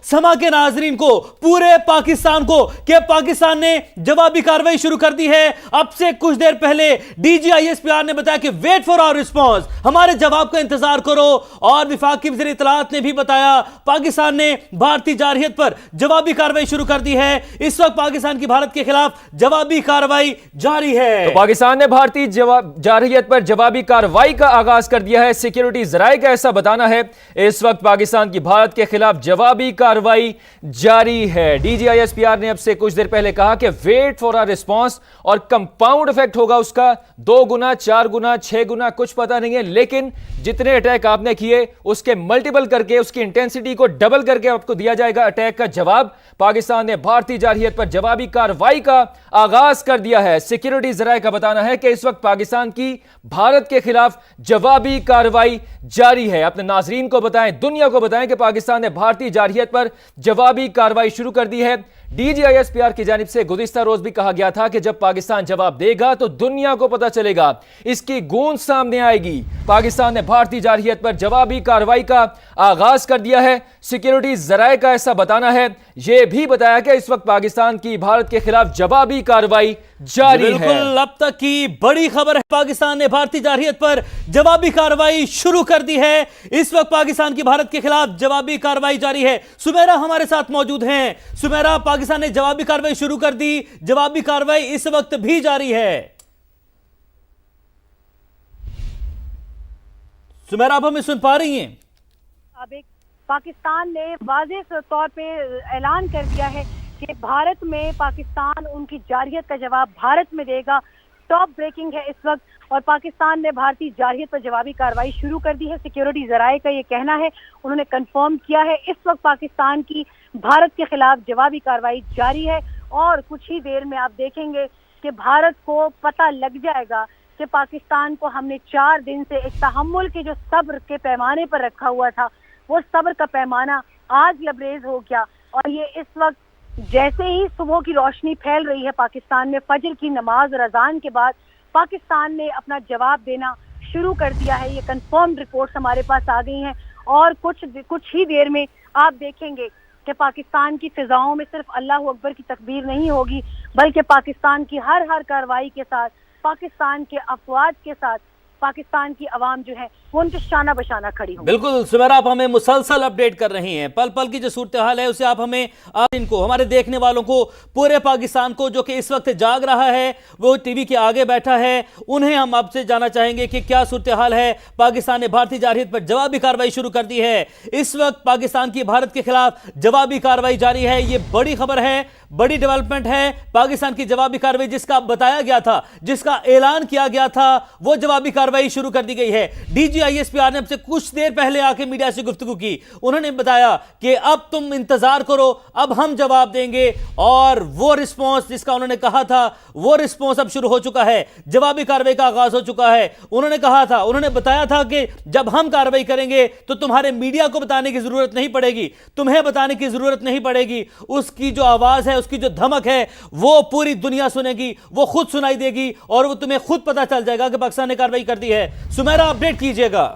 समा के नाजरीन को, पूरे पाकिस्तान को कि पाकिस्तान ने जवाबी कार्रवाई शुरू कर दी है। अब से कुछ देर पहले DGISPR ने बताया कि वेट फॉर आवर रिस्पॉन्स, हमारे जवाब का इंतजार करो। और विफाक की वज़ीर इत्तलात ने भी बताया पाकिस्तान ने भारतीय जारहियत पर जवाबी कार्रवाई शुरू कर दी है। इस वक्त पाकिस्तान की भारत के खिलाफ जवाबी कार्रवाई जारी है। तो पाकिस्तान ने भारतीय जारहियत पर जवाबी कार्रवाई का आगाज कर दिया है। सिक्योरिटी जराये का ऐसा बताना है। इस वक्त पाकिस्तान की भारत के खिलाफ जवाबी कार्रवाई जारी है। DGISPR ने अब से कुछ देर पहले कहा कि वेट फॉर आवर रिस्पॉन्स, और कंपाउंड इफेक्ट होगा उसका 2 गुना, 4 गुना, 6 गुना, कुछ पता नहीं है, लेकिन जितने अटैक आपने किए उसके मल्टीपल करके, उसकी इंटेंसिटी को डबल करके आपको दिया जाएगा अटैक का जवाब। पाकिस्तान ने भारतीय जारहियत पर जवाबी कार्रवाई का आगाज कर दिया है। सिक्योरिटी जराये का बताना है कि इस वक्त पाकिस्तान की भारत के खिलाफ जवाबी कार्रवाई जारी है। अपने नाजरीन को बताएं, दुनिया को बताएं कि पाकिस्तान ने भारतीय जारहियत पर जवाबी कार्रवाई शुरू कर दी है। DGISPR की जानिब से गुज़िश्ता रोज भी कहा गया था कि जब पाकिस्तान जवाब देगा तो दुनिया को पता चलेगा, इसकी गूंज सामने आएगी। पाकिस्तान ने भारतीय जारहियत पर जवाबी कार्रवाई का आगाज कर दिया है। सिक्योरिटी जराये का ऐसा बताना है। यह भी बताया कि इस वक्त पाकिस्तान की भारत के खिलाफ जवाबी कार्रवाई जारी है। बिल्कुल, अब तक की बड़ी खबर है, पाकिस्तान ने भारतीय जारहियत पर जवाबी कार्रवाई शुरू कर दी है। इस वक्त पाकिस्तान की भारत के खिलाफ जवाबी कार्रवाई जारी है। सुमेरा हमारे साथ मौजूद हैं। सुमेरा, पाकिस्तान ने जवाबी कार्रवाई शुरू कर दी, जवाबी कार्रवाई इस वक्त भी जारी है। सुमेरा, आप हमें सुन पा रही हैं? पाकिस्तान ने वाज़ेह तौर पे ऐलान कर दिया है कि भारत में पाकिस्तान उनकी जारहियत का जवाब भारत में देगा। टॉप ब्रेकिंग है इस वक्त, और पाकिस्तान ने भारतीय जारहियत पर जवाबी कार्रवाई शुरू कर दी है। सिक्योरिटी जराये का ये कहना है, उन्होंने कंफर्म किया है इस वक्त पाकिस्तान की भारत के खिलाफ जवाबी कार्रवाई जारी है। और कुछ ही देर में आप देखेंगे कि भारत को पता लग जाएगा कि पाकिस्तान को हमने 4 दिन से एक तहम्मुल के जो सब्र के पैमाने पर रखा हुआ था, वो सब्र का पैमाना आज लबरेज हो गया। और ये इस वक्त जैसे ही सुबह की रोशनी फैल रही है पाकिस्तान में, फजर की नमाज और अजान के बाद पाकिस्तान ने अपना जवाब देना शुरू कर दिया है। ये कंफर्म्ड रिपोर्ट्स हमारे पास आ गई हैं, और कुछ ही देर में आप देखेंगे कि पाकिस्तान की फिजाओं में सिर्फ अल्लाह अकबर की तकबीर नहीं होगी, बल्कि पाकिस्तान की हर कार्रवाई के साथ, पाकिस्तान के अफवाज के साथ पाकिस्तान की आवाम जो है वो उनके शाना बशाना खड़ी हो। बिल्कुल सुमेरा, आप हमें मुसलसल अपडेट कर रही हैं। पल पल की जो सूरत हाल है उसे आप हमें, आप इनको, हमारे देखने वालों को, पूरे पाकिस्तान को जो कि इस वक्त जाग रहा है, वो टीवी के आगे बैठा है, उन्हें हम आपसे जानना चाहेंगे कि क्या सूरत हाल है। पाकिस्तान ने भारतीय जारहियत पर जवाबी कार्रवाई शुरू कर दी है। इस वक्त पाकिस्तान की भारत के खिलाफ जवाबी कार्रवाई जारी है। ये बड़ी खबर है, बड़ी डेवलपमेंट है। पाकिस्तान की जवाबी कार्रवाई जिसका बताया गया था, जिसका ऐलान किया गया था, वो जवाबी कार्रवाई शुरू कर दी गई है। DGISPR ने अब से कुछ देर पहले आके मीडिया से गुफ्तगू की। उन्होंने बताया कि अब तुम इंतजार करो, अब हम जवाब देंगे। और वो रिस्पॉन्स जिसका उन्होंने कहा था, वो रिस्पॉन्स अब शुरू हो चुका है। जवाबी कार्रवाई का आगाज हो चुका है। उन्होंने कहा था, उन्होंने बताया था कि जब हम कार्रवाई करेंगे तो तुम्हारे मीडिया को बताने की जरूरत नहीं पड़ेगी, तुम्हें बताने की जरूरत नहीं पड़ेगी। उसकी जो आवाज है, उसकी जो धमक है, वो पूरी दुनिया सुनेगी, वो खुद सुनाई देगी, और वो तुम्हें खुद पता चल जाएगा कि पाकिस्तान ने कार्रवाई कर दी है। सुमेरा, अपडेट कीजिएगा।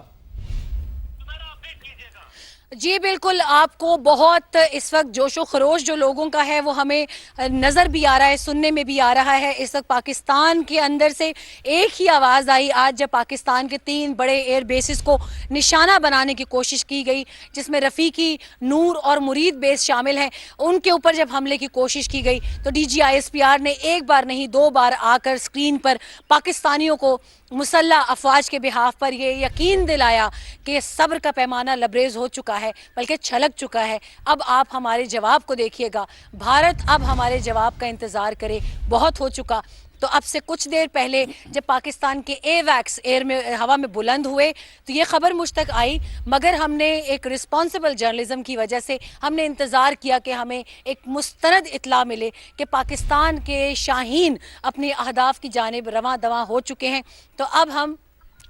जी बिल्कुल, आपको बहुत इस वक्त जोशो खरोश जो लोगों का है वो हमें नज़र भी आ रहा है, सुनने में भी आ रहा है। इस वक्त पाकिस्तान के अंदर से एक ही आवाज़ आई आज जब पाकिस्तान के 3 बड़े एयर बेसिस को निशाना बनाने की कोशिश की गई, जिसमें रफ़ीकी, नूर और मुरीद बेस शामिल हैं। उनके ऊपर जब हमले की कोशिश की गई तो DGISPR ने एक बार नहीं 2 बार आकर स्क्रीन पर पाकिस्तानियों को मुसल्ला अफवाज के बिहाफ पर यह यकीन दिलाया कि सब्र का पैमाना लबरेज हो चुका है, बल्कि छलक चुका है। अब आप हमारे जवाब को देखिएगा, भारत अब हमारे जवाब का इंतज़ार करे, बहुत हो चुका। तो अब से कुछ देर पहले जब पाकिस्तान के एवैक्स एयर में, हवा में बुलंद हुए तो ये खबर मुझ तक आई, मगर हमने एक रिस्पॉन्सिबल जर्नलिज्म की वजह से हमने इंतज़ार किया कि हमें एक मुस्तरद इत्ला मिले कि पाकिस्तान के शाहीन अपने अहदाफ की जानिब रवां दवां हो चुके हैं। तो अब हम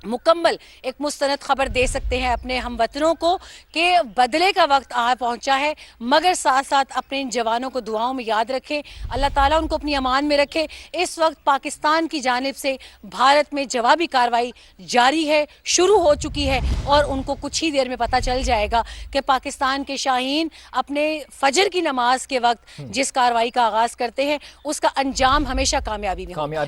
मुकम्मल एक मुस्तनद खबर दे सकते हैं अपने हमवतनों को कि बदले का वक्त आ पहुंचा है, मगर साथ साथ अपने इन जवानों को दुआओं में याद रखें। अल्लाह ताला उनको अपनी अमान में रखे। इस वक्त पाकिस्तान की जानिब से भारत में जवाबी कार्रवाई जारी है, शुरू हो चुकी है और उनको कुछ ही देर में पता चल जाएगा कि पाकिस्तान के शाहीन अपने फजर की नमाज के वक्त जिस कार्रवाई का आगाज करते हैं उसका अंजाम हमेशा कामयाबी में होता है।